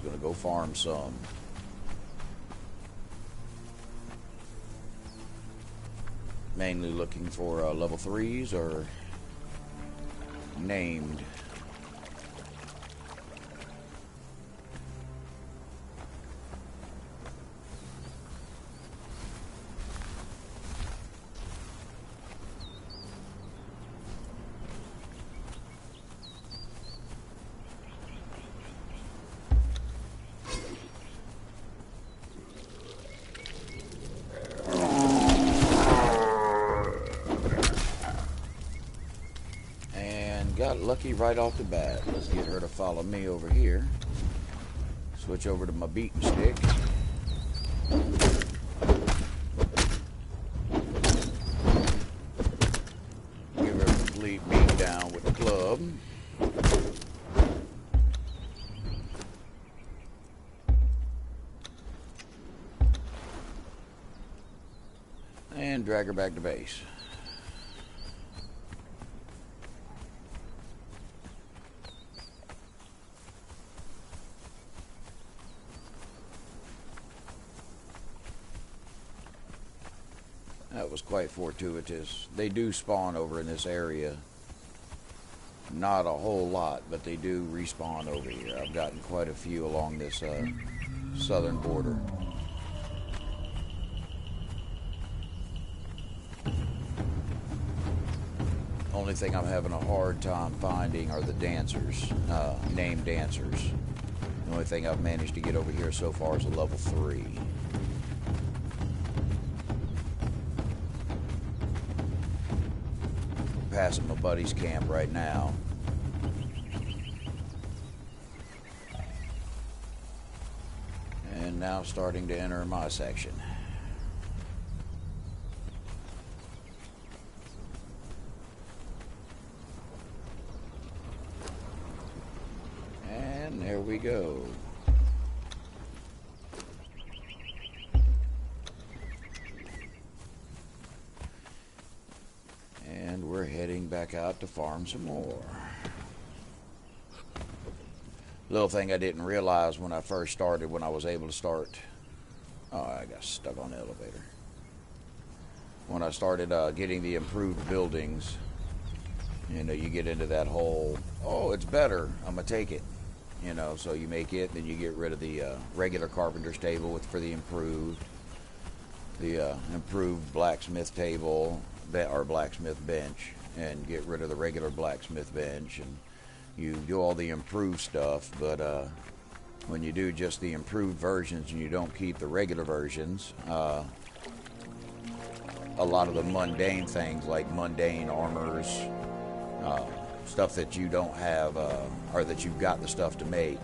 just gonna go farm some. Mainly looking for level 3s or named. Got lucky right off the bat. Let's get her to follow me over here. Switch over to my beating stick. Give her a complete beat down with the club. And drag her back to base. That was quite fortuitous. They do spawn over in this area. Not a whole lot, but they do respawn over here. I've gotten quite a few along this southern border. Only thing I'm having a hard time finding are the dancers, named dancers. The only thing I've managed to get over here so far is a level 3. Passing my buddy's camp right now. And now starting to enter my section. And there we go. And we're heading back out to farm some more. Little thing I didn't realize when I first started, when I was able to start... Oh, I got stuck on the elevator. When I started getting the improved buildings, you know, you get into that whole, oh, it's better, I'm going to take it. You know, so you make it, then you get rid of the regular carpenter's table for the improved blacksmith table, or blacksmith bench, and get rid of the regular blacksmith bench, and you do all the improved stuff. But when you do just the improved versions and you don't keep the regular versions, a lot of the mundane things like mundane armors, stuff that you don't have, or that you've got the stuff to make,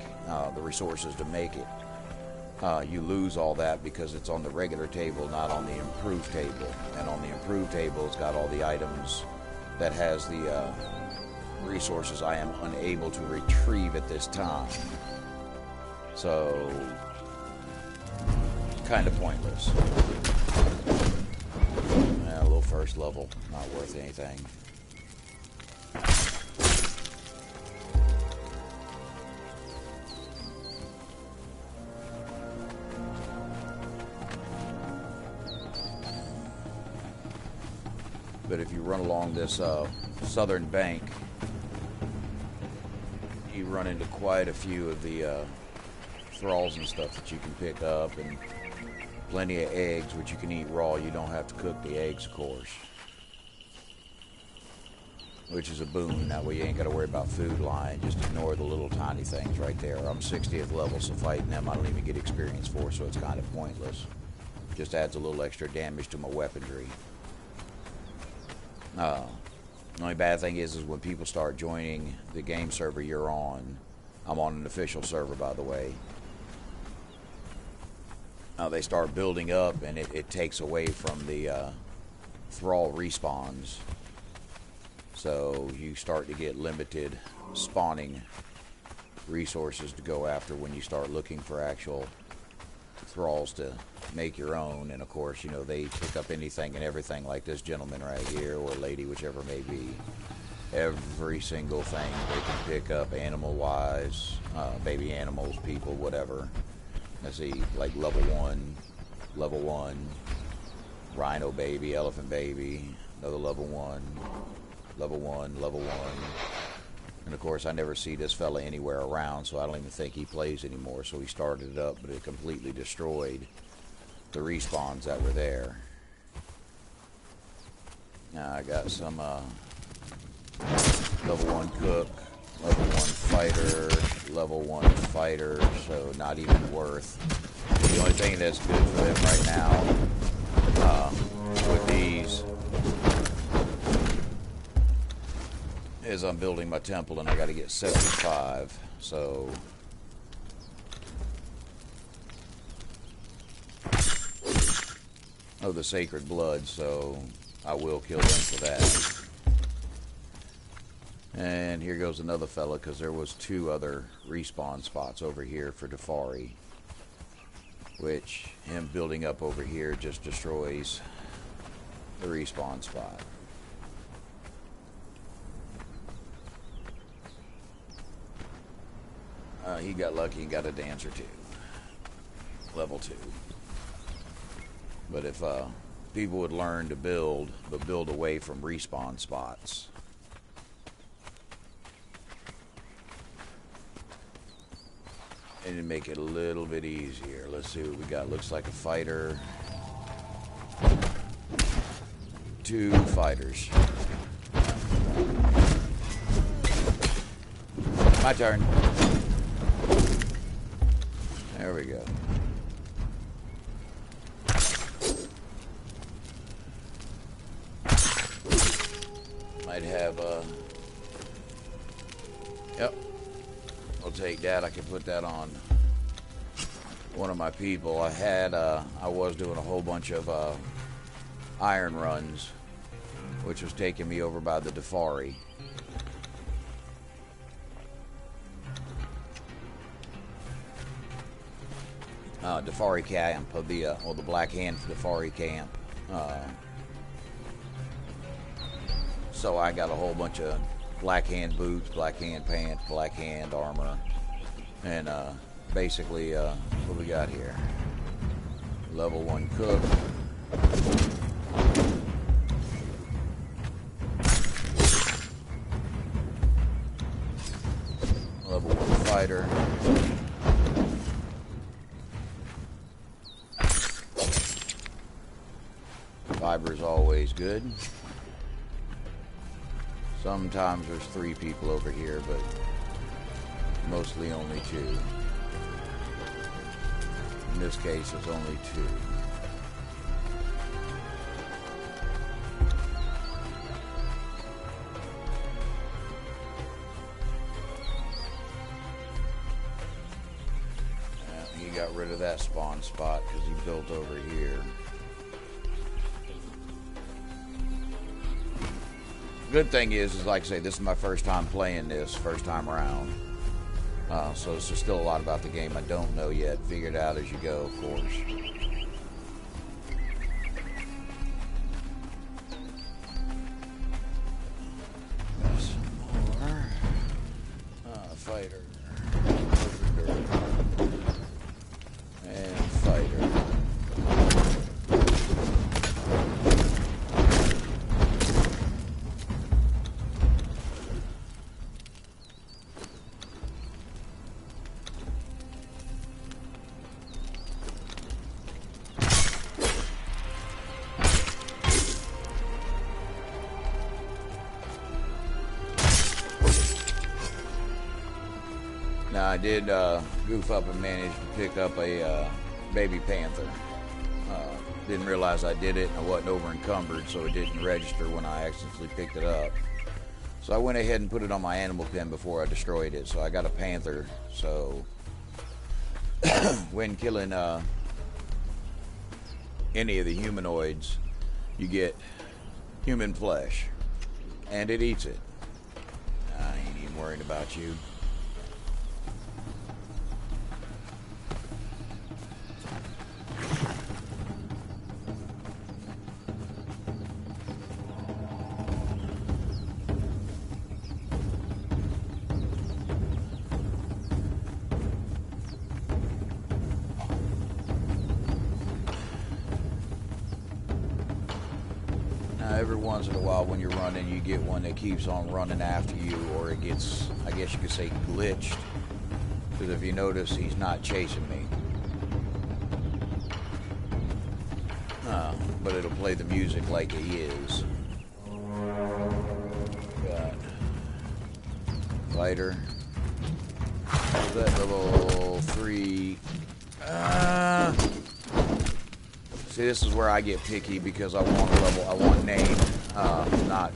the resources to make it, you lose all that because it's on the regular table, not on the improved table. And on the improved table, it's got all the items that has the resources I am unable to retrieve at this time. So, kind of pointless. A little first level, not worth anything. But if you run along this southern bank, you run into quite a few of the thralls and stuff that you can pick up, and plenty of eggs, which you can eat raw. You don't have to cook the eggs, of course, which is a boon. That way you ain't got to worry about food line. Just ignore the little tiny things right there. I'm 60th level, so fighting them I don't even get experience for, so it's kind of pointless. Just adds a little extra damage to my weaponry. The only bad thing is when people start joining the game server you're on. I'm on an official server, by the way. They start building up, and it takes away from the thrall respawns. So you start to get limited spawning resources to go after when you start looking for actual thralls to make your own. And of course, you know, they pick up anything and everything, like this gentleman right here, or lady, whichever it may be. every single thing they can pick up animal-wise, baby animals, people, whatever. Let's see, like level 1, rhino baby, elephant baby, another level 1, level 1, level 1. And of course, I never see this fella anywhere around, so I don't even think he plays anymore. So he started it up, but it completely destroyed the respawns that were there. Now I got some level 1 cook, level 1 fighter, level 1 fighter, so not even worth. The only thing that's good for them right now with these is I'm building my temple and I got to get 75, so of the sacred blood, so I will kill them for that. And here goes another fella, because there was 2 other respawn spots over here for Defari, which him building up over here just destroys the respawn spot. He got lucky and got a dance or 2. Level 2. But if people would learn to build, but build away from respawn spots. And it'd make it a little bit easier. Let's see what we got. Looks like a fighter. 2 fighters. My turn. There we go. Might have yep. I'll take that. I can put that on one of my people. I had I was doing a whole bunch of iron runs, which was taking me over by the Defari. Defari camp of the the Black Hand Defari camp. So I got a whole bunch of Black Hand boots, Black Hand pants, Black Hand armor, and basically what we got here: level 1 cook, level 1 fighter. Fiber is always good. Sometimes there's 3 people over here, but mostly only 2. In this case, it's only 2. He got rid of that spawn spot because he built over here. Good thing is like I say, this is my first time playing this, first time around. So there's still a lot about the game I don't know yet. Figure it out as you go, of course. Some more. Fighter. And fighter. Now I did goof up and manage to pick up a baby panther. Didn't realize I did it and I wasn't over encumbered, so it didn't register when I accidentally picked it up. So I went ahead and put it on my animal pen before I destroyed it. So I got a panther. So when killing any of the humanoids, you get human flesh, and it eats it. I ain't even worried about you. every once in a while when you're running, you get one that keeps on running after you, or it gets, I guess you could say, glitched. Because if you notice, he's not chasing me. But it'll play the music like he is. Got fighter. Is that level 3? See, this is where I get picky because I want named, not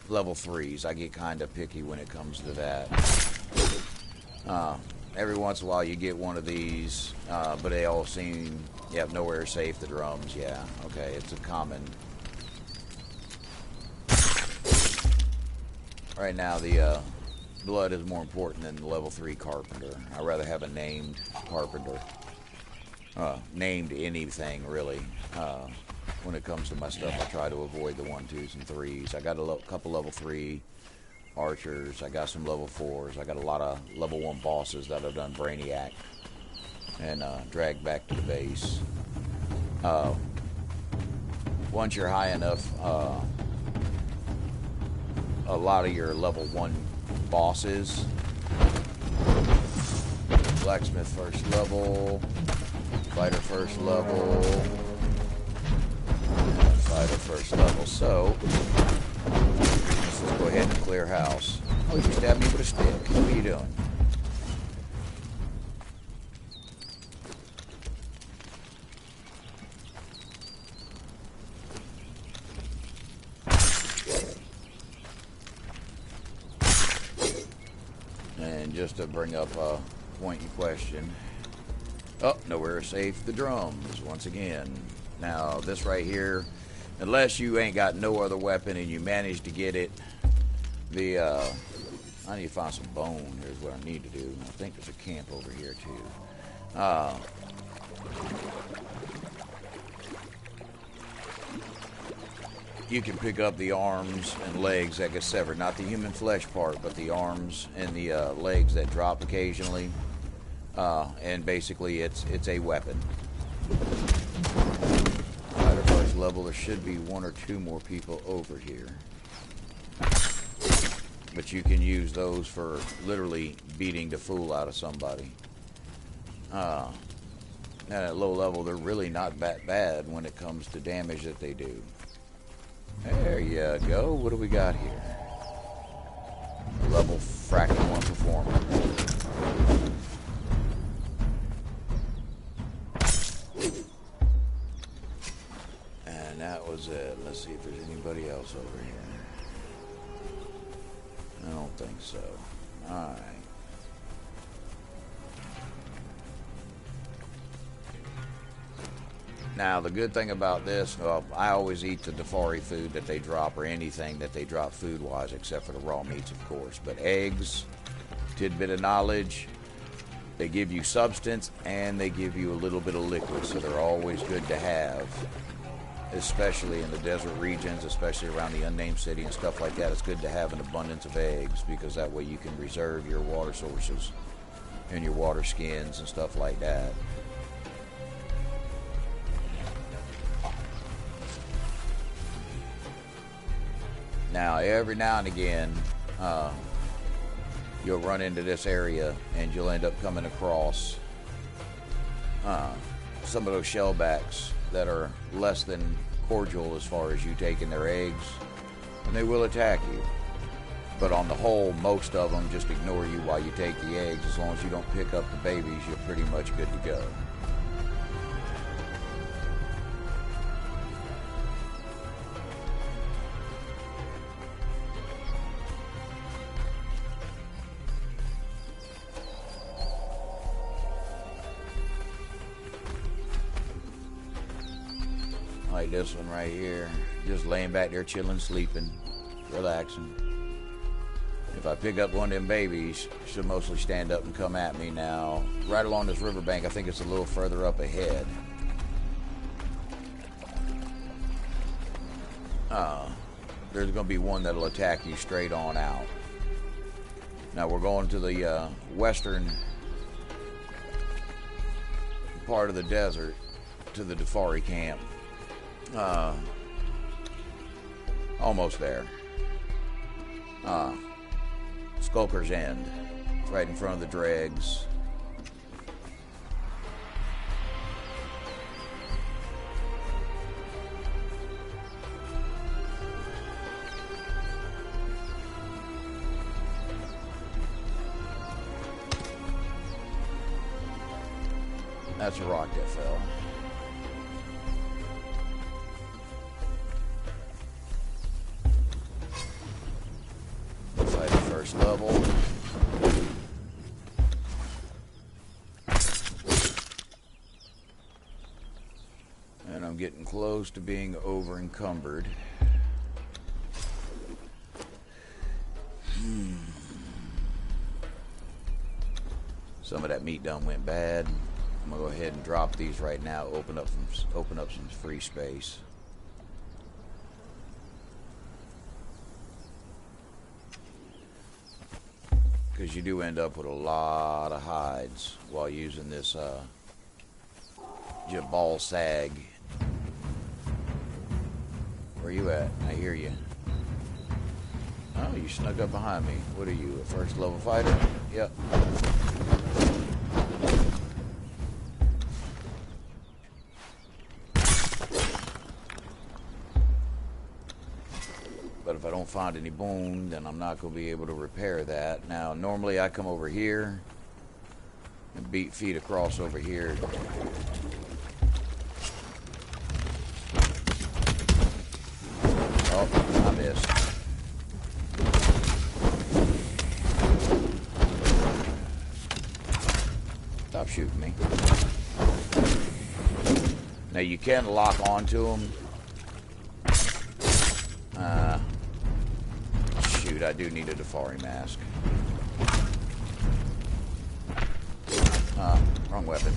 level 3s. I get kind of picky when it comes to that. Every once in a while you get one of these, but they all seem, yep, nowhere safe, the drums, yeah, okay, it's a common. Right now the blood is more important than the level 3 carpenter. I'd rather have a named carpenter. Named anything, really. When it comes to my stuff, I try to avoid the 1, 2s, and 3s. I got a couple level 3 archers. I got some level 4s. I got a lot of level 1 bosses that I've done Brainiac and dragged back to the base. Once you're high enough, a lot of your level 1 bosses, blacksmith first level, fighter first level, fighter first level. So let's just go ahead and clear house. Oh, you stabbed me with a stick. What are you doing? And just to bring up a point you question. Oh, nowhere safe, the drums, once again. Now, this right here, unless you ain't got no other weapon and you manage to get it, I need to find some bone. Here's what I need to do. I think there's a camp over here, too. You can pick up the arms and legs that get severed. Not the human flesh part, but the arms and the legs that drop occasionally. And basically it's a weapon. Fighter first level, there should be 1 or 2 more people over here. But you can use those for literally beating the fool out of somebody. And at low level, they're really not that bad when it comes to damage that they do. There you go. What do we got here? Level fracking 1 performer. And that was it. Let's see if there's anybody else over here. I don't think so. Alright. Now, the good thing about this, well, I always eat the Dafari food that they drop, or anything that they drop food-wise, except for the raw meats, of course. But eggs, tidbit of knowledge, they give you substance, and they give you a little bit of liquid, so they're always good to have, especially in the desert regions, especially around the unnamed city and stuff like that. It's good to have an abundance of eggs, because that way you can reserve your water sources and your water skins and stuff like that. Now, every now and again, you'll run into this area and you'll end up coming across some of those shellbacks that are less than cordial as far as you taking their eggs, and they will attack you. But on the whole, most of them just ignore you while you take the eggs. As long as you don't pick up the babies, you're pretty much good to go. Like this one right here, just laying back there chilling, sleeping, relaxing. If I pick up one of them babies, she'll mostly stand up and come at me. Now, right along this riverbank, I think it's a little further up ahead. There's going to be one that'll attack you straight on out. Now, we're going to the western part of the desert, to the Dafari camp. Almost there. Skulker's End. It's right in front of the dregs. That's a rock that fell. Fight the first level. And I'm getting close to being over encumbered. Some of that meat done went bad. I'm gonna go ahead and drop these right now. Open up some free space. Because you do end up with a lot of hides while using this ball sag. Where you at? I hear you. Oh, you snuck up behind me. What are you, a first level fighter? Yep. But if I don't find any bone, then I'm not going to be able to repair that. Now, normally I come over here and beat feet across over here. Oh, I missed. Stop shooting me. Now, you can lock onto them. Shoot, I do need a Defari mask. Wrong weapon.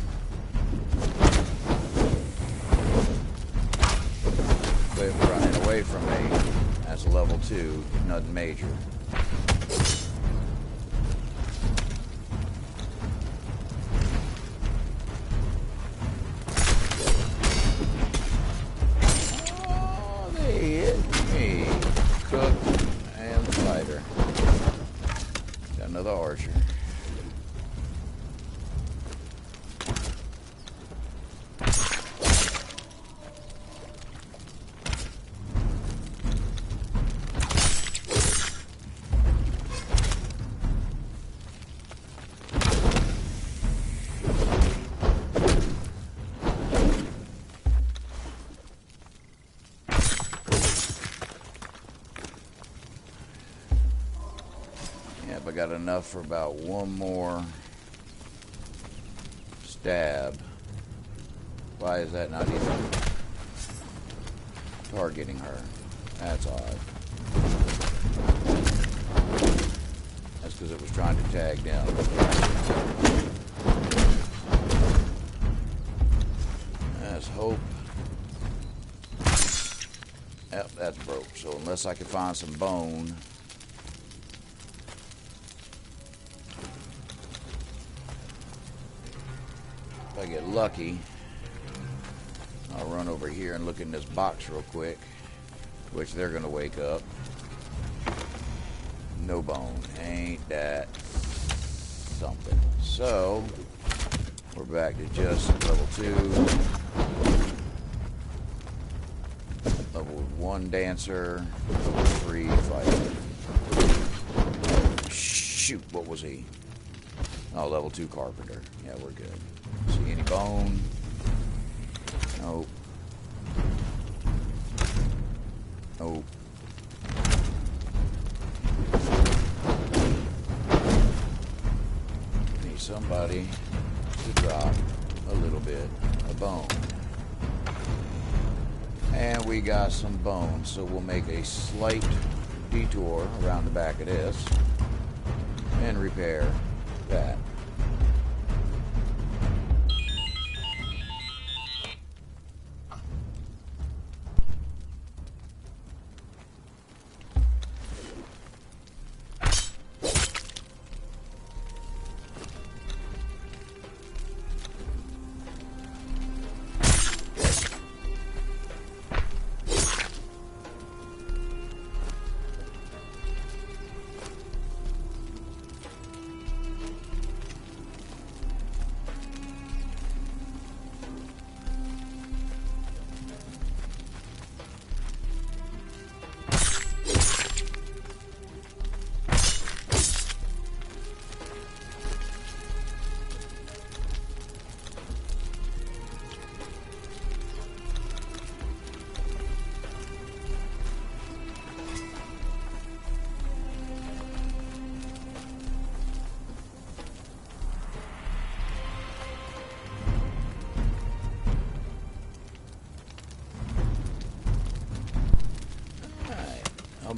Quit running away from me. That's a level 2, nothing major. Oh, they hit me. Cook and fighter. Got another archer. I got enough for about one more stab. Why is that not even targeting her? That's odd. That's because it was trying to tag down. Let's hope. Yep, that's broke. So unless I can find some bone. If I get lucky, I'll run over here and look in this box real quick, which they're going to wake up. No bone. Ain't that something? So, we're back to just level 2. Level 1 dancer, level 3 fighter. Shoot, what was he? Oh, level 2 carpenter. Yeah, we're good. See any bone? Nope. Nope. Need somebody to drop a little bit of bone. And we got some bone, so we'll make a slight detour around the back of this and repair that.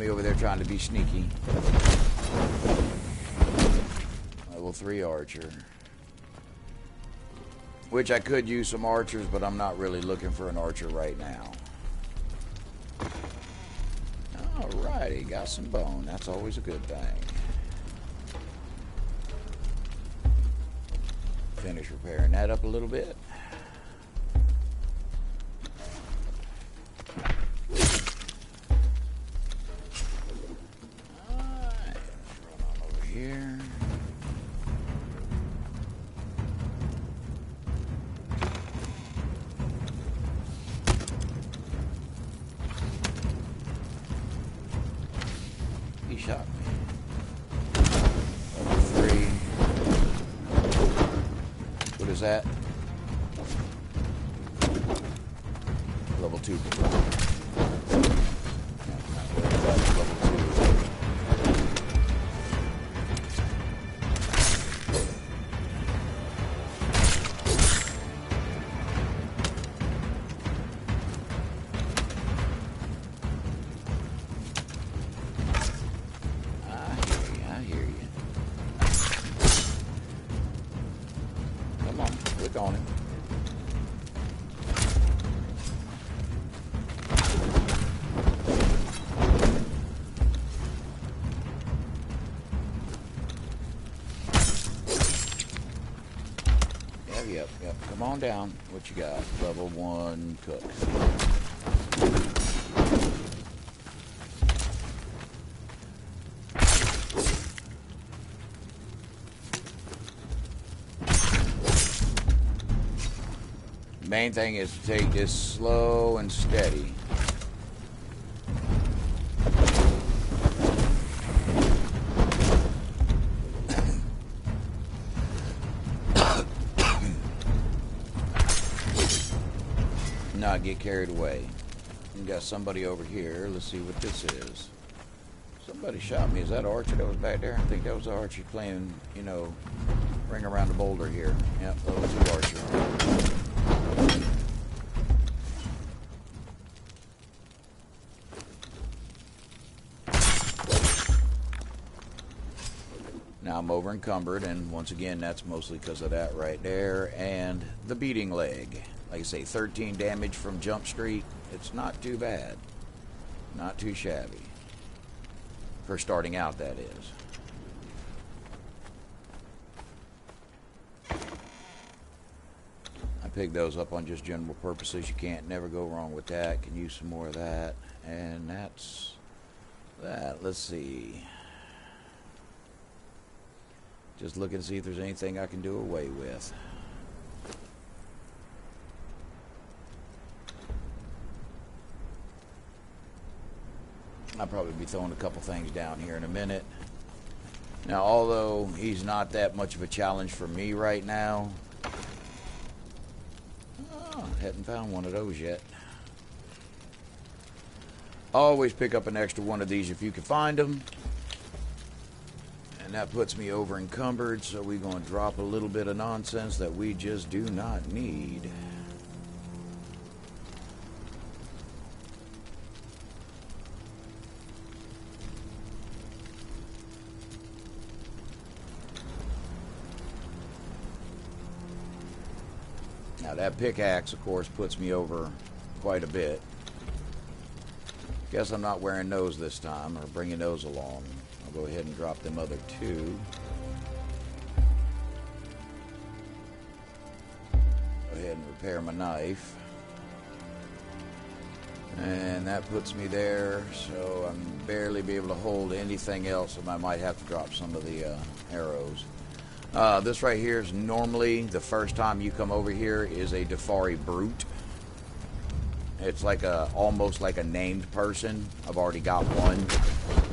me over there trying to be sneaky. Level 3 archer. Which I could use some archers, but I'm not really looking for an archer right now. Alrighty, got some bone. That's always a good thing. Finish repairing that up a little bit. Alright, run on over here. He shot me. Level 3. What is that? Level 2. That's level 2. I hear you. Come on, click on it. Yep. Come on down. What you got? Level 1 cook. Main thing is to take this slow and steady. Not get carried away. We got somebody over here. Let's see what this is. Somebody shot me. Is that Archer that was back there? I think that was Archer playing, you know, ring around the boulder here. Yep, level 2 Archer. Now I'm over encumbered, and once again, that's mostly because of that right there, and the beating leg. Like I say, 13 damage from Jump Street. It's not too bad. Not too shabby. For starting out, that is. I picked those up on just general purposes. You can't never go wrong with that. Can use some more of that. And that's that. Let's see. Just looking to see if there's anything I can do away with. I'll probably be throwing a couple things down here in a minute. Now, although he's not that much of a challenge for me right now, hadn't found one of those yet. Always pick up an extra one of these if you can find them. And that puts me over encumbered, so we're going to drop a little bit of nonsense that we just do not need. Now that pickaxe, of course, puts me over quite a bit. Guess I'm not wearing those this time, or bringing those along. I'll go ahead and drop them other 2. Go ahead and repair my knife. And that puts me there, so I'm barely be able to hold anything else, and I might have to drop some of the arrows. This right here is normally, the first time you come over here, is a Defari Brute. It's like almost like a named person. I've already got one.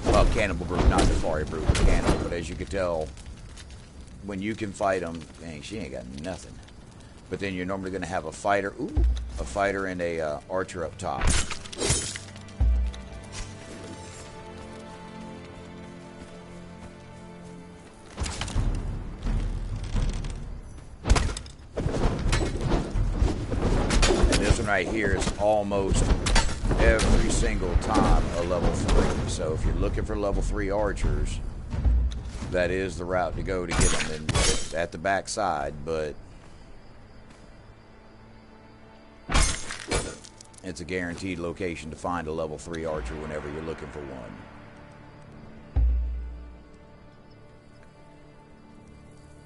Well, Cannibal Brute, not Defari Brute, Cannibal. But as you can tell, when you can fight them, dang, she ain't got nothing. But then you're normally going to have a fighter, a fighter and a archer up top. Right here is almost every single time a level 3. So if you're looking for level 3 archers, that is the route to go to get them at the back side, but it's a guaranteed location to find a level 3 archer whenever you're looking for one.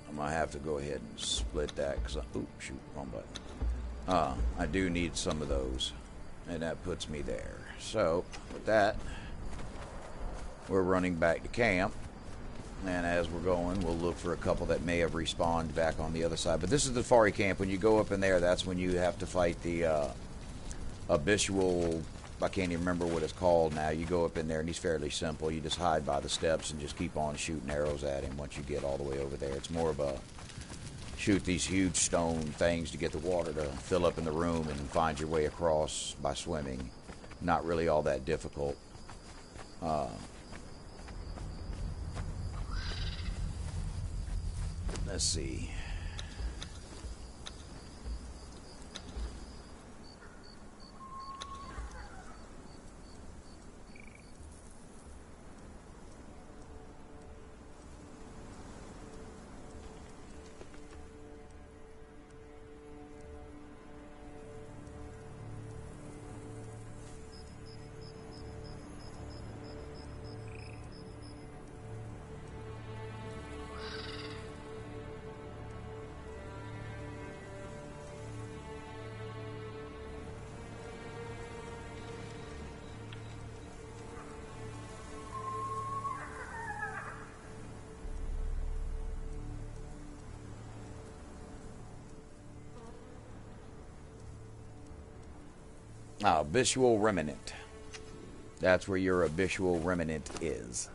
I'm going to have to go ahead and split that because oh, shoot, wrong button. I do need some of those, and that puts me there. So, with that, we're running back to camp, and as we're going, we'll look for a couple that may have respawned back on the other side. But this is the Safari camp. When you go up in there, that's when you have to fight the Abyssal, I can't even remember what it's called now. You go up in there, and he's fairly simple. You just hide by the steps and just keep on shooting arrows at him once you get all the way over there. It's more of a shoot these huge stone things to get the water to fill up in the room and find your way across by swimming. Not really all that difficult. Let's see. Abyssal Remnant. That's where your Abyssal Remnant is.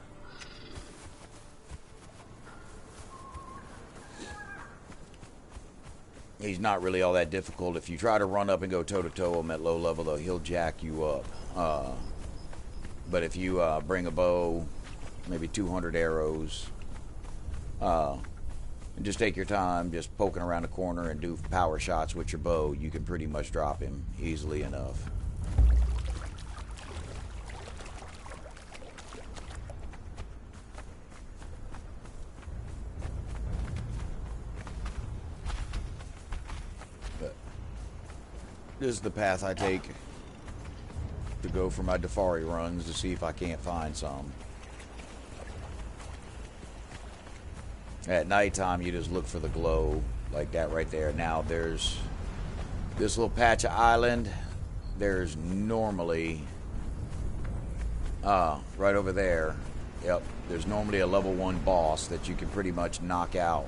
He's not really all that difficult. If you try to run up and go toe-to-toe him at low level, though, he'll jack you up. But if you bring a bow, maybe 200 arrows, and just take your time just poking around the corner and do power shots with your bow, you can pretty much drop him easily enough. But this is the path I take to go for my Dafari runs to see if I can't find some. At nighttime, you just look for the glow, like that right there. Now, there's this little patch of island. There's normally, right over there, yep, there's normally a level 1 boss that you can pretty much knock out.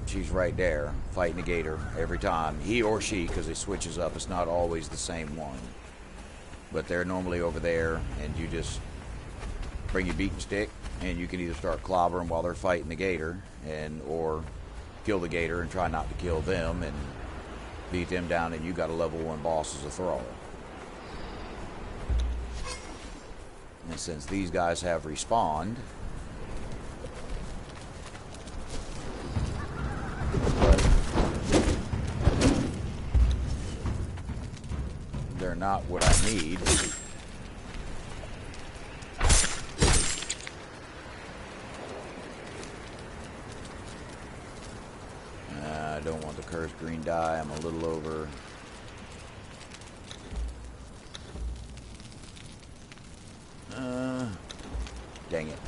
She's right there, fighting a gator every time. He or she, because it switches up. It's not always the same one. But they're normally over there, and you just bring your beating stick, and you can either start clobbering while they're fighting the gator, or kill the gator and try not to kill them and beat them down, and you got a level 1 boss as a thrall. And since these guys have respawned, but they're not what I need. I don't want the cursed green dye. I'm a little over. Dang it.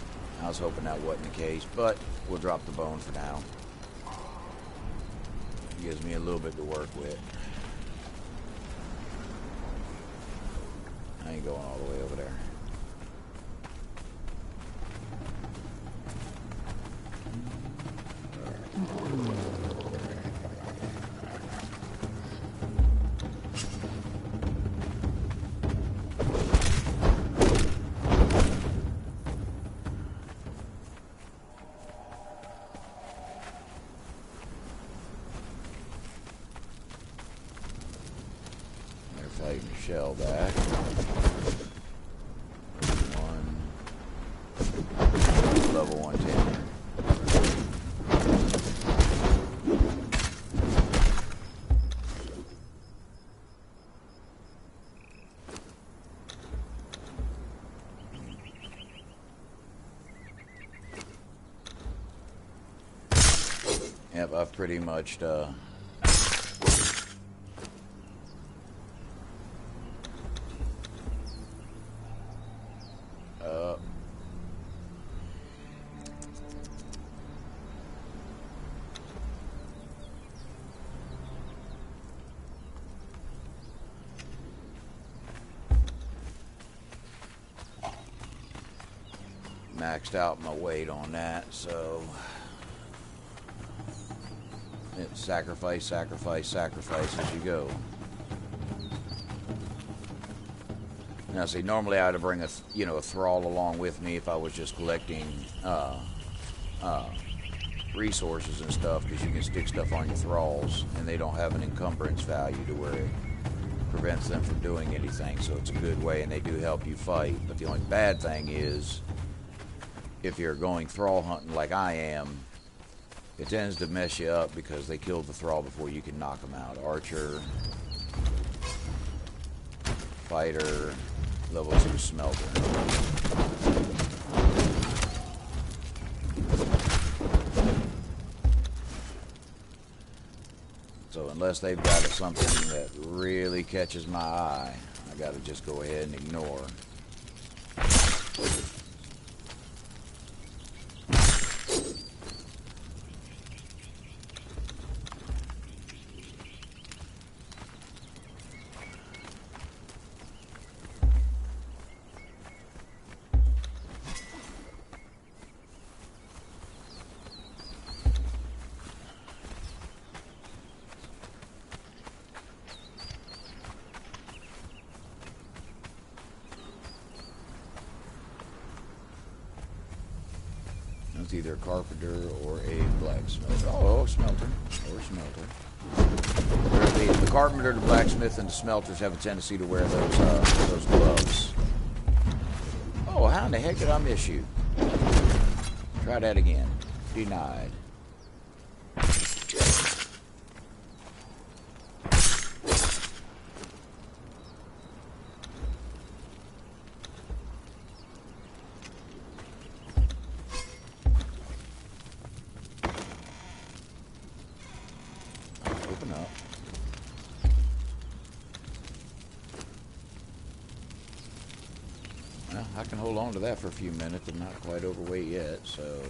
I was hoping that wasn't the case, but we'll drop the bone for now. It gives me a little bit to work with. I ain't going all the way over there. Shell back. Level 110. I've pretty much maxed out my weight on that, so it's sacrifice, sacrifice, sacrifice as you go. Now, see, normally I'd bring a thrall along with me if I was just collecting resources and stuff, because you can stick stuff on your thralls and they don't have an encumbrance value to where it prevents them from doing anything. So it's a good way, and they do help you fight. But the only bad thing is, if you're going thrall hunting like I am, it tends to mess you up because they killed the thrall before you can knock them out. Archer, fighter, level 2 smelter. So unless they've got something that really catches my eye, I gotta just go ahead and ignore. It's either a carpenter or a blacksmith. Oh, smelter. Or smelter. The carpenter, the blacksmith, and the smelters have a tendency to wear those gloves. Oh, how in the heck did I miss you? Try that again. Denied. I can hold on to that for a few minutes. I'm not quite overweight yet, so...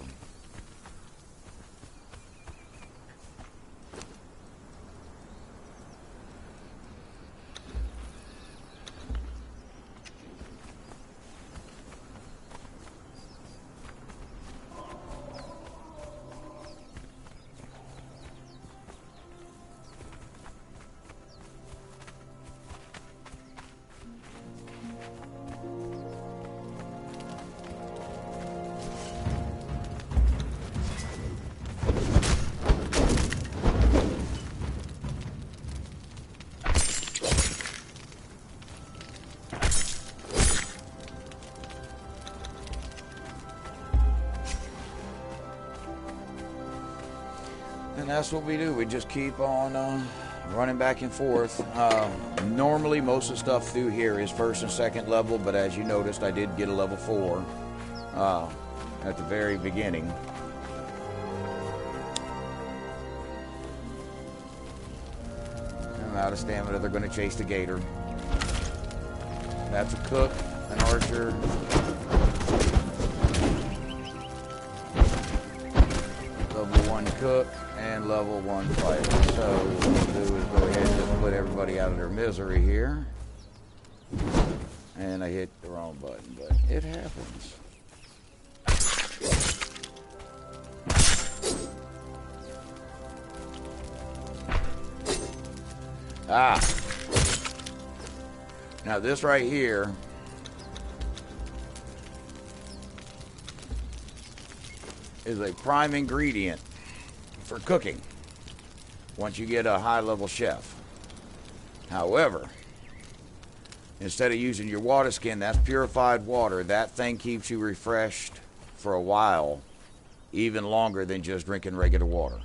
And that's what we do. We just keep on running back and forth. Normally, most of the stuff through here is first and second level, but as you noticed, I did get a level 4 at the very beginning. I'm out of stamina. They're going to chase the gator. That's a cook, an archer. Level 1 cook. And level 1 fighter. So what we'll do is go ahead and just put everybody out of their misery here. And I hit the wrong button, but it happens. Now this right here is a prime ingredient for cooking once you get a high-level chef. However, instead of using your water skin, that's purified water. That thing keeps you refreshed for a while, even longer than just drinking regular water.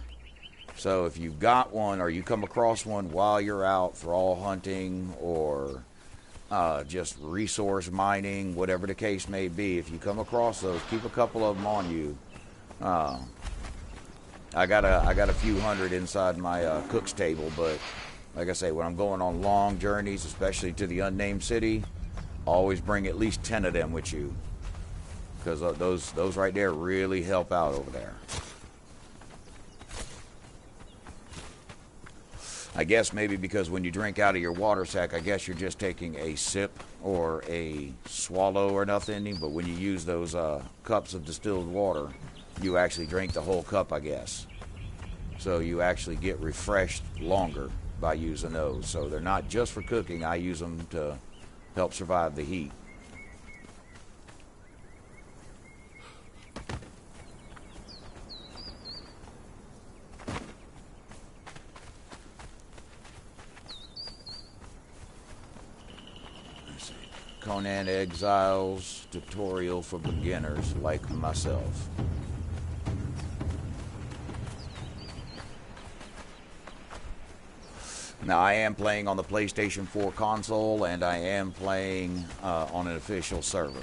So if you've got one, or you come across one while you're out thrall hunting, or just resource mining, whatever the case may be, if you come across those, keep a couple of them on you. I got a few hundred inside my cook's table, but like I say, when I'm going on long journeys, especially to the unnamed city, always bring at least 10 of them with you, because those right there really help out over there. I guess maybe because when you drink out of your water sack, I guess you're just taking a sip or a swallow or nothing, but when you use those cups of distilled water, you actually drink the whole cup, I guess. So you actually get refreshed longer by using those. So they're not just for cooking. I use them to help survive the heat. Let's see. Conan Exiles tutorial for beginners like myself. Now, I am playing on the PlayStation 4 console, and I am playing on an official server.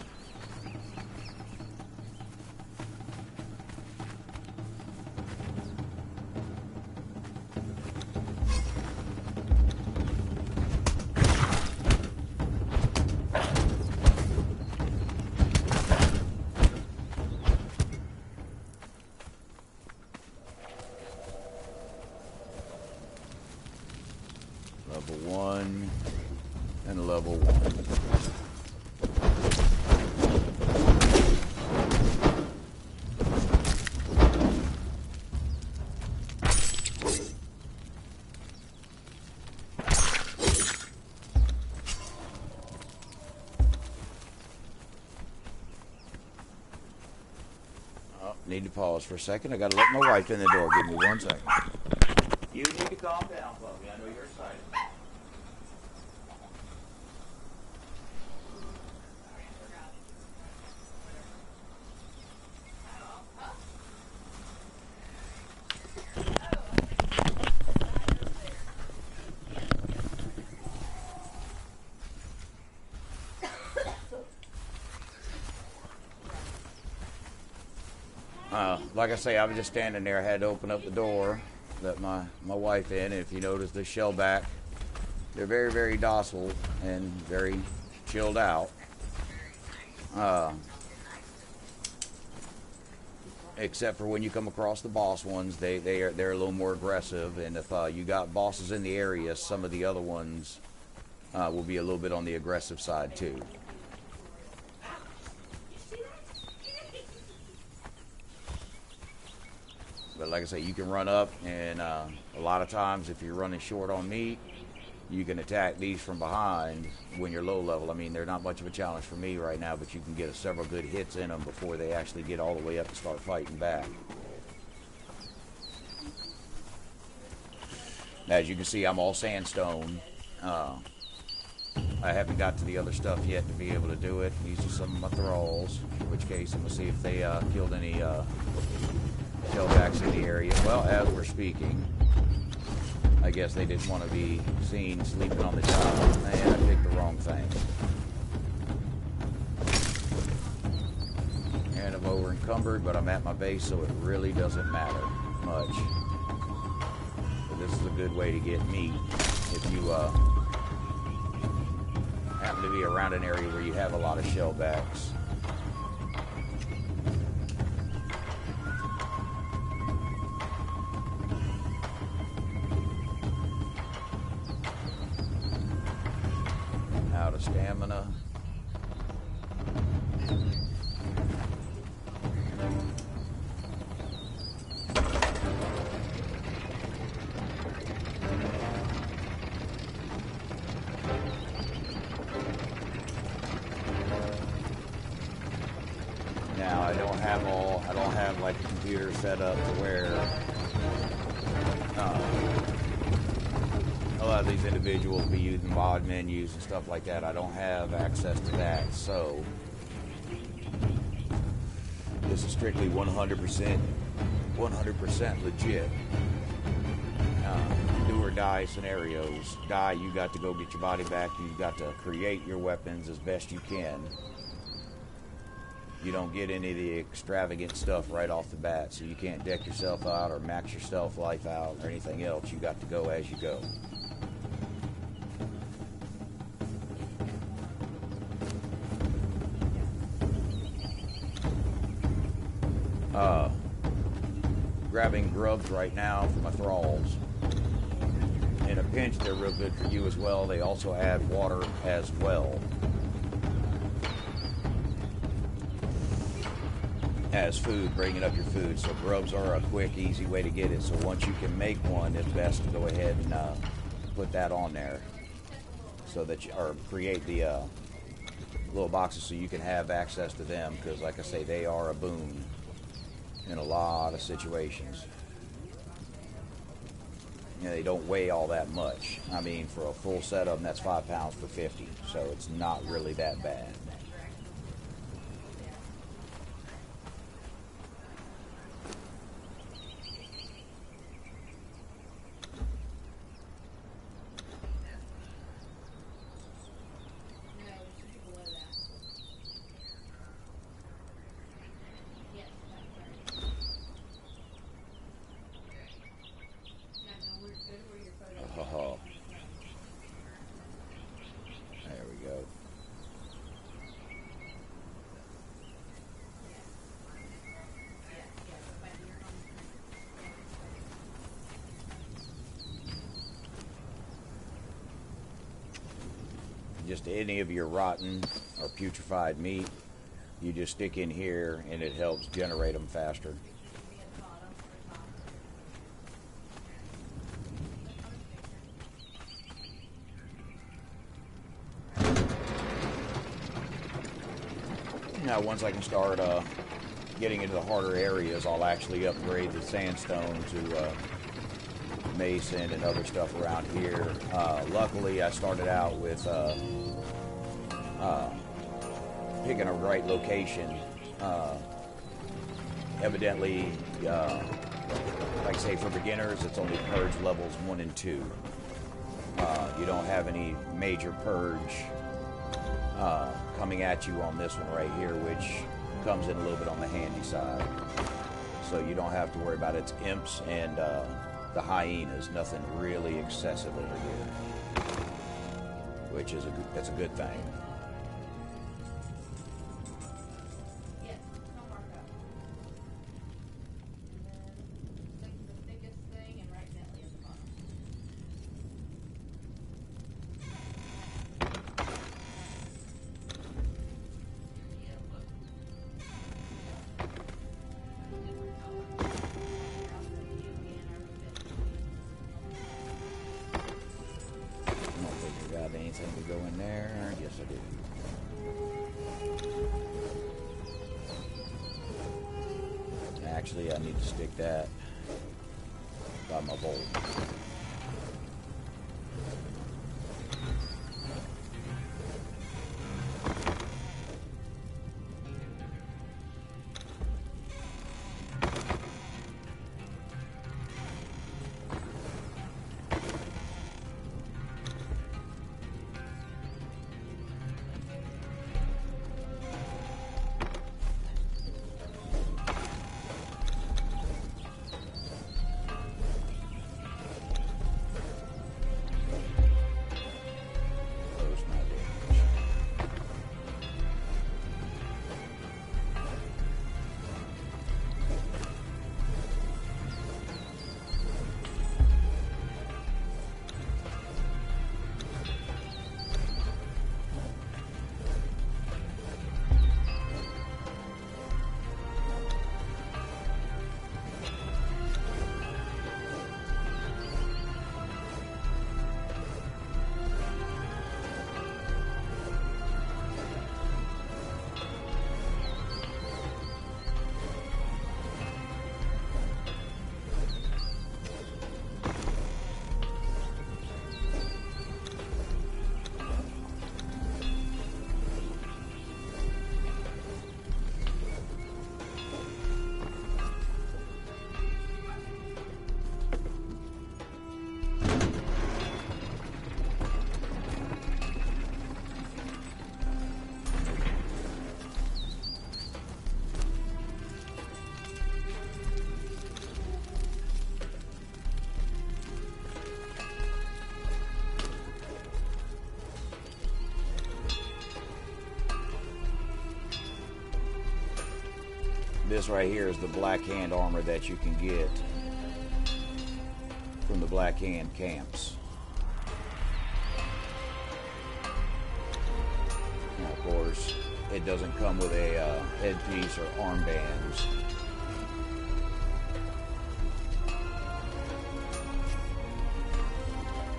Level 1 and level 1. Oh, need to pause for a second. I gotta let my wife in the door. Give me 1 second. You need to calm down, Chloe. I know you're excited. Like I say, I was just standing there. I had to open up the door, let my wife in. And if you notice the shellback, they're very, very docile and very chilled out. Except for when you come across the boss ones, they're a little more aggressive. And if you got bosses in the area, some of the other ones will be a little bit on the aggressive side too. But like I say, you can run up, and a lot of times if you're running short on meat, you can attack these from behind when you're low level. I mean, they're not much of a challenge for me right now, but you can get several good hits in them before they actually get all the way up and start fighting back. As you can see, I'm all sandstone. I haven't got to the other stuff yet to be able to do it. These are some of my thralls, in which case I'm going to see if they killed any shellbacks in the area. Well, as we're speaking, I guess they didn't want to be seen sleeping on the job. Man, I picked the wrong thing. And I'm over encumbered, but I'm at my base, so it really doesn't matter much. But this is a good way to get meat if you happen to be around an area where you have a lot of shellbacks. Out of stamina. Now I don't have like a computer set up to where a lot of these individuals be using mod menus and stuff like that. I don't have access to that, so this is strictly 100% legit. Do or die scenarios. Die, you got to go get your body back. You've got to create your weapons as best you can. You don't get any of the extravagant stuff right off the bat, so you can't deck yourself out or max your stealth life out or anything else. You got to go as you go. Grabbing grubs right now for my thralls. In a pinch, they're real good for you as well. They also add water as well as food, bringing up your food. So grubs are a quick, easy way to get it. So once you can make one, it's best to go ahead and put that on there, so that you, or create the little boxes so you can have access to them. Because, like I say, they are a boon in a lot of situations. You know, they don't weigh all that much. I mean, for a full set of them, that's 5 pounds for 50, so it's not really that bad. There we go. Just any of your rotten or putrefied meat, you just stick in here and it helps generate them faster. Now, once I can start getting into the harder areas, I'll actually upgrade the sandstone to mason and other stuff around here. Luckily, I started out with picking a right location. Evidently, like I say, for beginners, it's only purge levels 1 and 2. You don't have any major purge coming at you on this one right here, which comes in a little bit on the handy side. So you don't have to worry about its imps and the hyenas. Nothing really excessive over here, which is that's a good thing. Anything to go in there? Yes, I do. Actually, I need to stick that by my bolt. This right here is the Black Hand armor that you can get from the Black Hand camps. Now, of course, it doesn't come with a headpiece or armbands.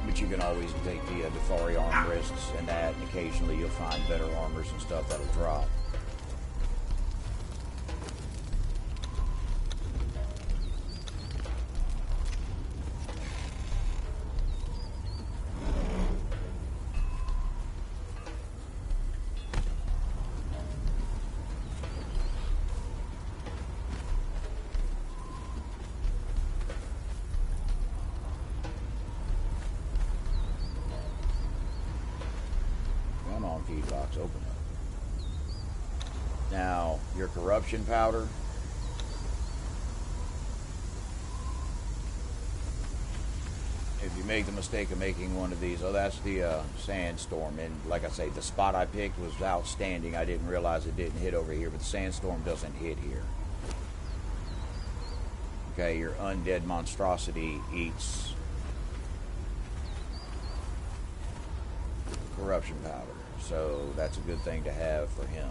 But you can always take the Defari arm wrists and that, and occasionally you'll find better armors and stuff that'll drop. Box open up. Now your corruption powder, if you make the mistake of making one of these, oh, that's the sandstorm, and like I say, the spot I picked was outstanding. I didn't realize it didn't hit over here, but the sandstorm doesn't hit here. Okay, your undead monstrosity eats corruption powder. So that's a good thing to have for him.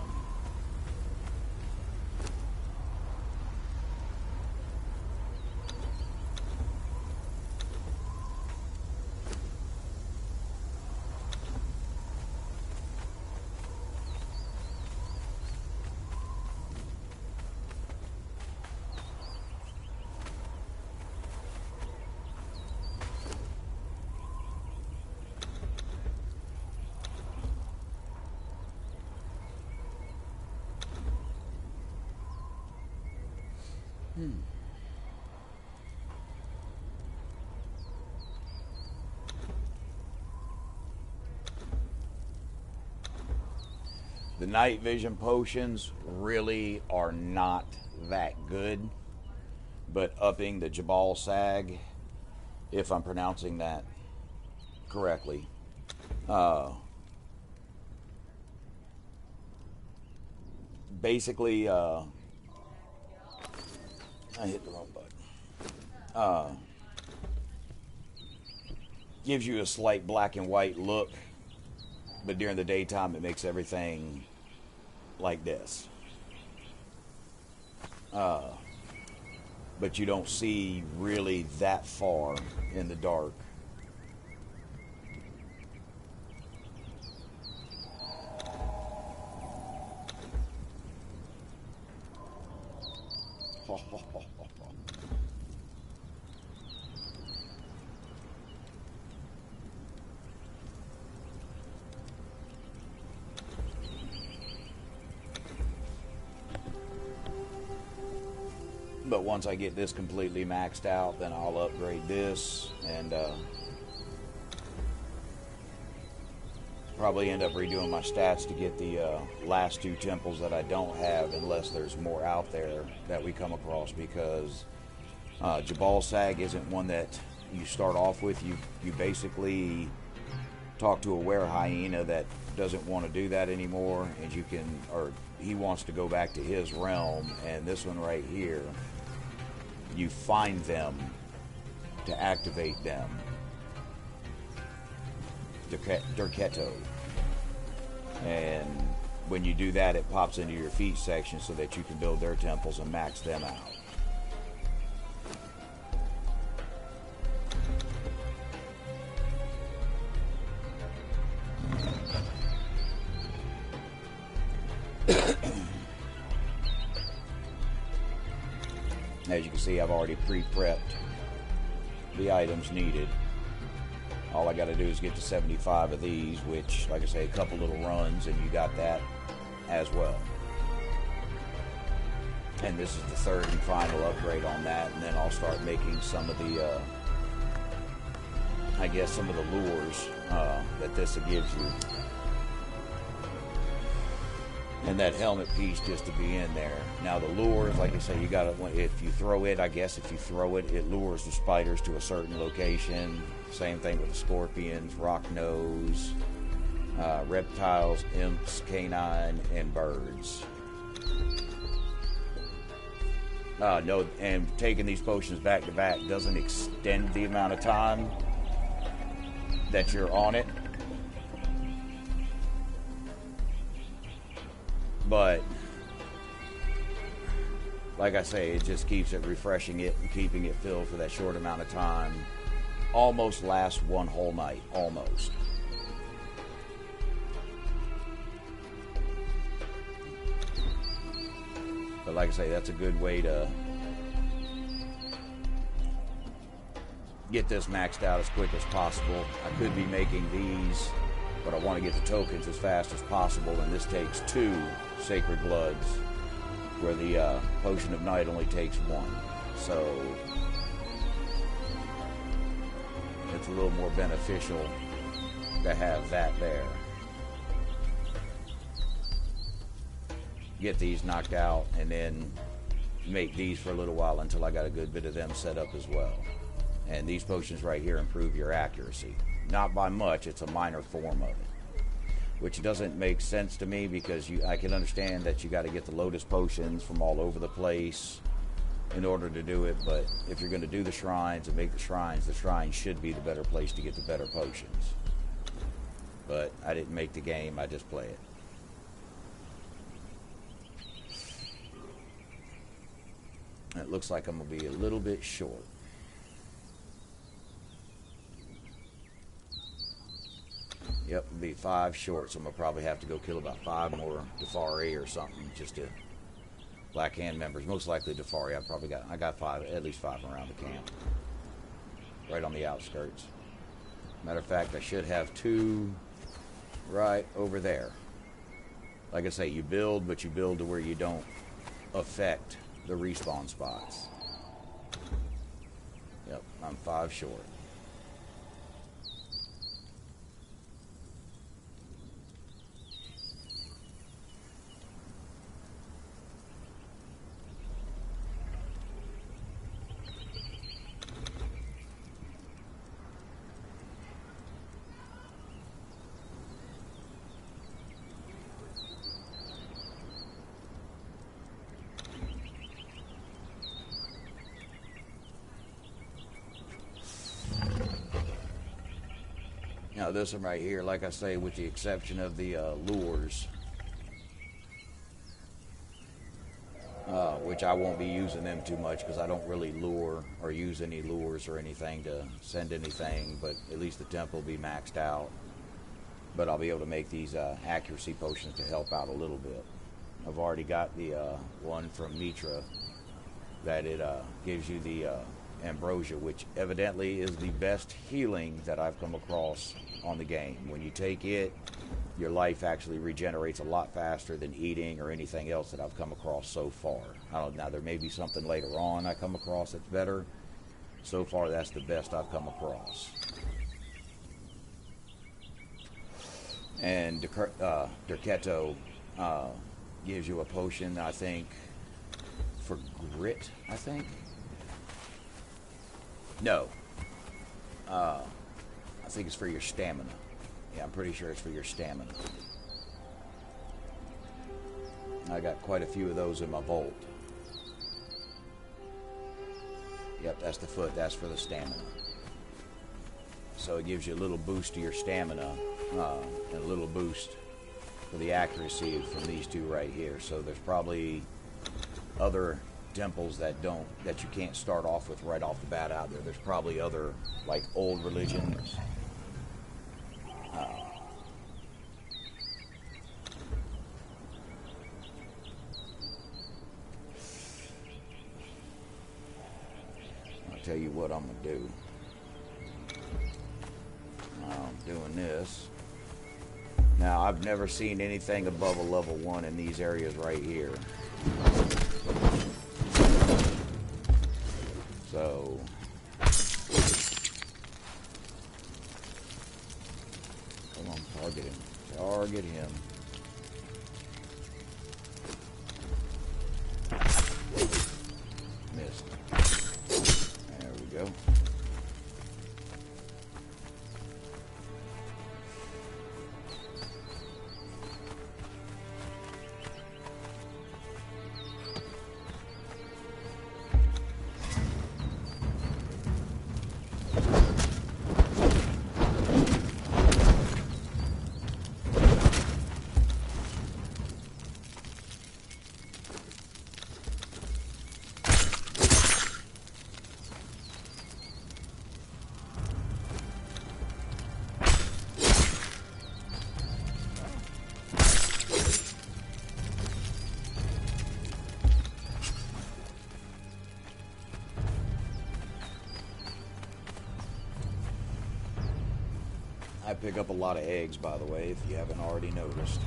The night vision potions really are not that good, but upping the Jabal Sag, if I'm pronouncing that correctly, basically, I hit the wrong button. Gives you a slight black and white look, but during the daytime it makes everything like this. But you don't see really that far in the dark. But once I get this completely maxed out, then I'll upgrade this and probably end up redoing my stats to get the last two temples that I don't have, unless there's more out there that we come across, because Jabal Sag isn't one that you start off with. You basically talk to a were hyena that doesn't want to do that anymore, and you can, or he wants to go back to his realm. And this one right here, you find them to activate them. Durketo. And when you do that, it pops into your feet section so that you can build their temples and max them out. As you can see, I've already pre-prepped the items needed. All I got to do is get to 75 of these, which, like I say, a couple little runs, and you got that as well. And this is the third and final upgrade on that, and then I'll start making some of the, I guess, some of the lures that this gives you. And that helmet piece just to be in there. Now the lures, like I say, you gotta, if you throw it, I guess if you throw it, it lures the spiders to a certain location. Same thing with the scorpions, rock nose, reptiles, imps, canine, and birds. No, and taking these potions back to back doesn't extend the amount of time that you're on it. But like I say, it just keeps it refreshing it and keeping it filled for that short amount of time. Almost lasts one whole night. Almost. But like I say, that's a good way to get this maxed out as quick as possible. I could be making these, but I want to get the tokens as fast as possible, and this takes 2 Sacred Bloods, where the Potion of Night only takes 1. So it's a little more beneficial to have that there. Get these knocked out, and then make these for a little while until I got a good bit of them set up as well. And these potions right here improve your accuracy. Not by much, it's a minor form of it. Which doesn't make sense to me, because I can understand that you got to get the Lotus potions from all over the place in order to do it, but if you're going to do the shrines and make the shrines should be the better place to get the better potions. But I didn't make the game, I just play it. It looks like I'm going to be a little bit short. Yep, it'll be 5 short, so I'm going to probably have to go kill about 5 more Defari or something, just to Black Hand members. Most likely Defari. I got 5, at least 5 around the camp. Right on the outskirts. Matter of fact, I should have 2 right over there. Like I say, you build, but you build to where you don't affect the respawn spots. Yep, I'm 5 short. Now this one right here, like I say, with the exception of the lures, which I won't be using them too much because I don't really lure or use any lures or anything to send anything, but at least the temple will be maxed out. But I'll be able to make these accuracy potions to help out a little bit. I've already got the one from Mitra that it gives you the ambrosia, which evidently is the best healing that I've come across on the game. When you take it, your life actually regenerates a lot faster than eating or anything else that I've come across so far. I don't know, now there may be something later on I come across that's better. So far that's the best I've come across. And Derketo gives you a potion, I think, for grit, I think. No. I think it's for your stamina. Yeah, I'm pretty sure it's for your stamina. I got quite a few of those in my vault. Yep, that's the foot. That's for the stamina. So it gives you a little boost to your stamina and a little boost for the accuracy from these 2 right here. So there's probably other temples that you can't start off with right off the bat out there. There's probably other, like, old religions. I'll tell you what I'm gonna do. I'm doing this. Now, I've never seen anything above a level 1 in these areas right here. So, come on, target him. Target him. Missed. There we go. I pick up a lot of eggs, by the way, if you haven't already noticed.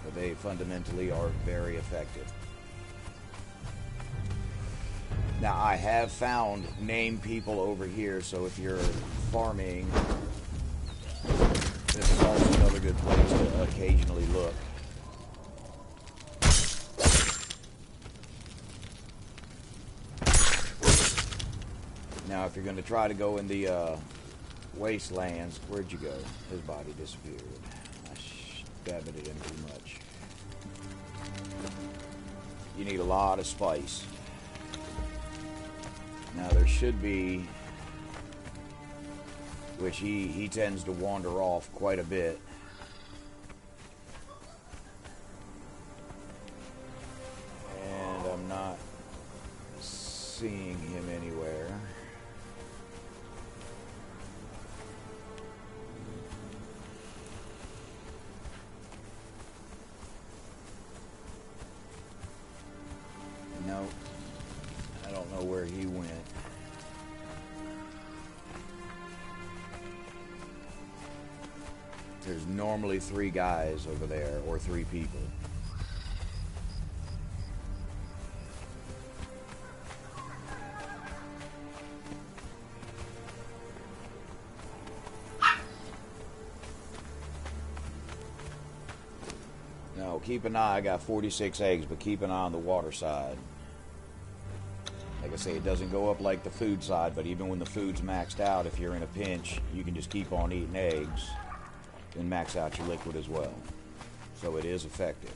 But they fundamentally are very effective. Now, I have found named people over here, so if you're farming, this is also another good place to occasionally look. Now, if you're going to try to go in the wastelands, where'd you go? His body disappeared. I stabbed it in too much. You need a lot of spice. Now, there should be, which he tends to wander off quite a bit. And I'm not seeing him anywhere. Nope. I don't know where he went. There's normally 3 guys over there, or 3 people. No, keep an eye. I got 46 eggs, but keep an eye on the water side. Like I say, it doesn't go up like the food side, but even when the food's maxed out, if you're in a pinch, you can just keep on eating eggs and max out your liquid as well. So it is effective.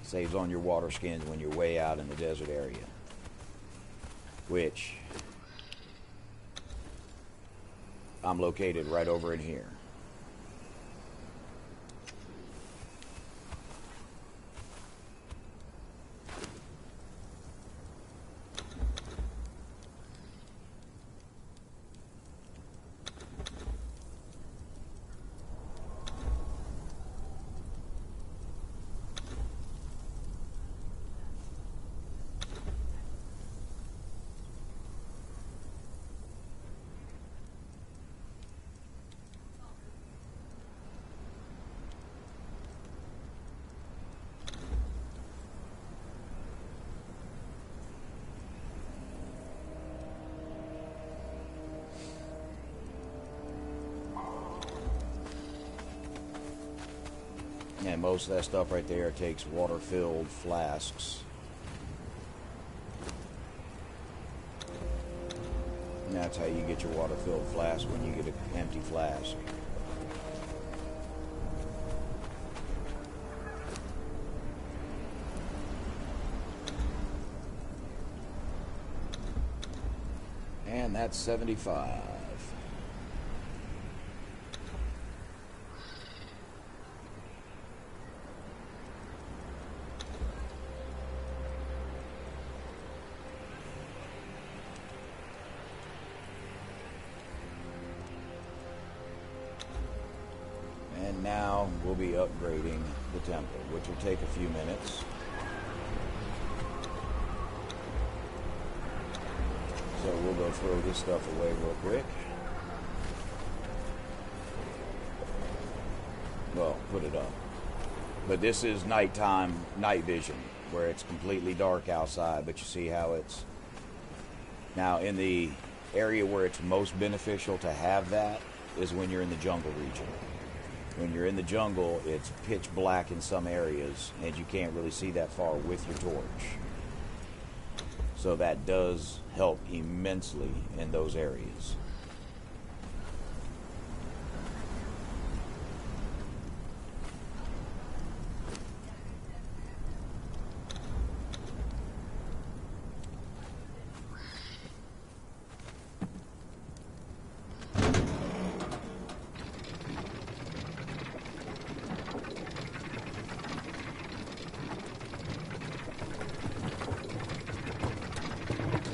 Saves on your water skins when you're way out in the desert area. Which, I'm located right over in here. And most of that stuff right there takes water-filled flasks. And that's how you get your water-filled flask when you get an empty flask. And that's 75. And now we'll be upgrading the temple, which will take a few minutes. So we'll go throw this stuff away real quick. Well, put it up. But this is nighttime, night vision, where it's completely dark outside, but you see how it's... Now, in the area where it's most beneficial to have that is when you're in the jungle region. When you're in the jungle, it's pitch black in some areas, and you can't really see that far with your torch. So that does help immensely in those areas.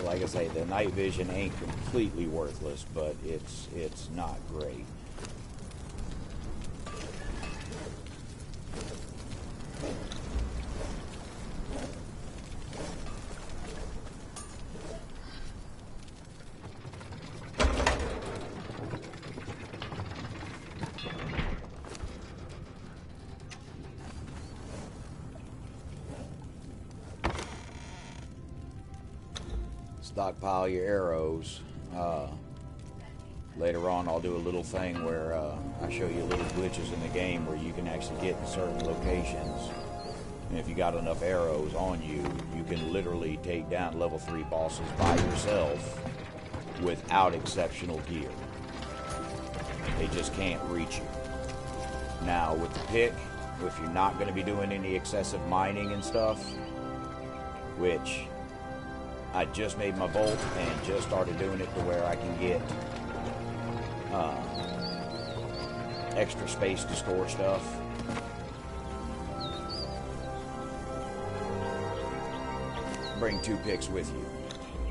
Like I say, the night vision ain't completely worthless, but it's not great. stockpile your arrows. Later on, I'll do a little thing where I show you little glitches in the game where you can actually get in certain locations. And if you got enough arrows on you, you can literally take down level 3 bosses by yourself without exceptional gear. They just can't reach you. Now, with the pick, if you're not going to be doing any excessive mining and stuff, which I just made my bolt and just started doing it to where I can get extra space to store stuff. Bring 2 picks with you.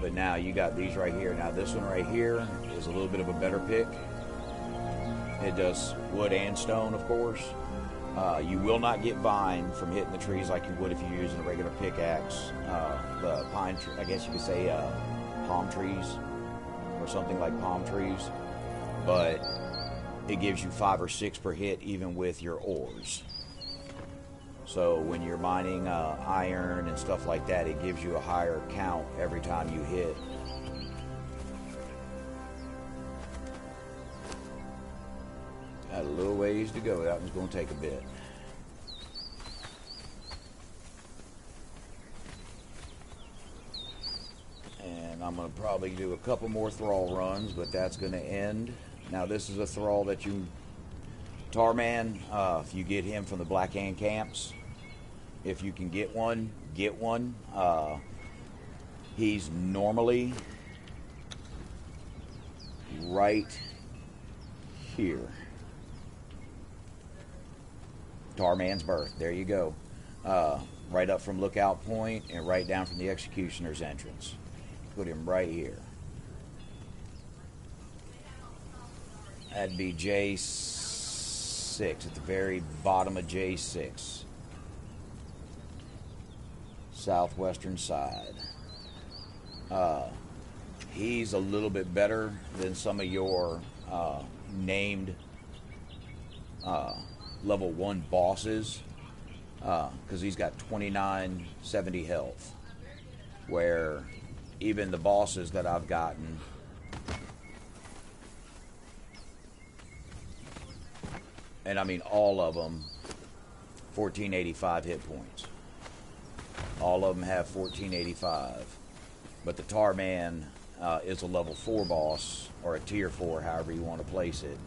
But now you got these right here. Now this one right here is a little bit of a better pick. It does wood and stone, of course. You will not get vine from hitting the trees like you would if you're using a regular pickaxe. The pine tree, I guess you could say palm trees or something like palm trees. But it gives you 5 or 6 per hit even with your ores. So when you're mining iron and stuff like that, it gives you a higher count every time you hit. Got a little ways to go. That one's going to take a bit. And I'm going to probably do a couple more thrall runs, but that's going to end. Now this is a thrall that you... Tarman, if you get him from the Black Hand camps, if you can get one, get one. He's normally right here. Tarman's birth. There you go. Right up from Lookout Point and right down from the Executioner's entrance. Put him right here. That'd be J6 at the very bottom of J6. Southwestern side. He's a little bit better than some of your named level 1 bosses, because he's got 2970 health, where even the bosses that I've gotten, and I mean all of them, 1485 hit points. All of them have 1485, but the Tarman is a level 4 boss, or a tier 4, however you want to place it.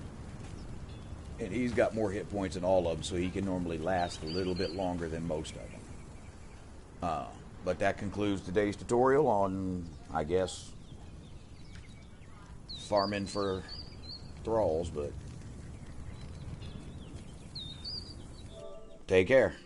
And he's got more hit points than all of them, so he can normally last a little bit longer than most of them. But that concludes today's tutorial on, I guess, farming for thralls. But take care.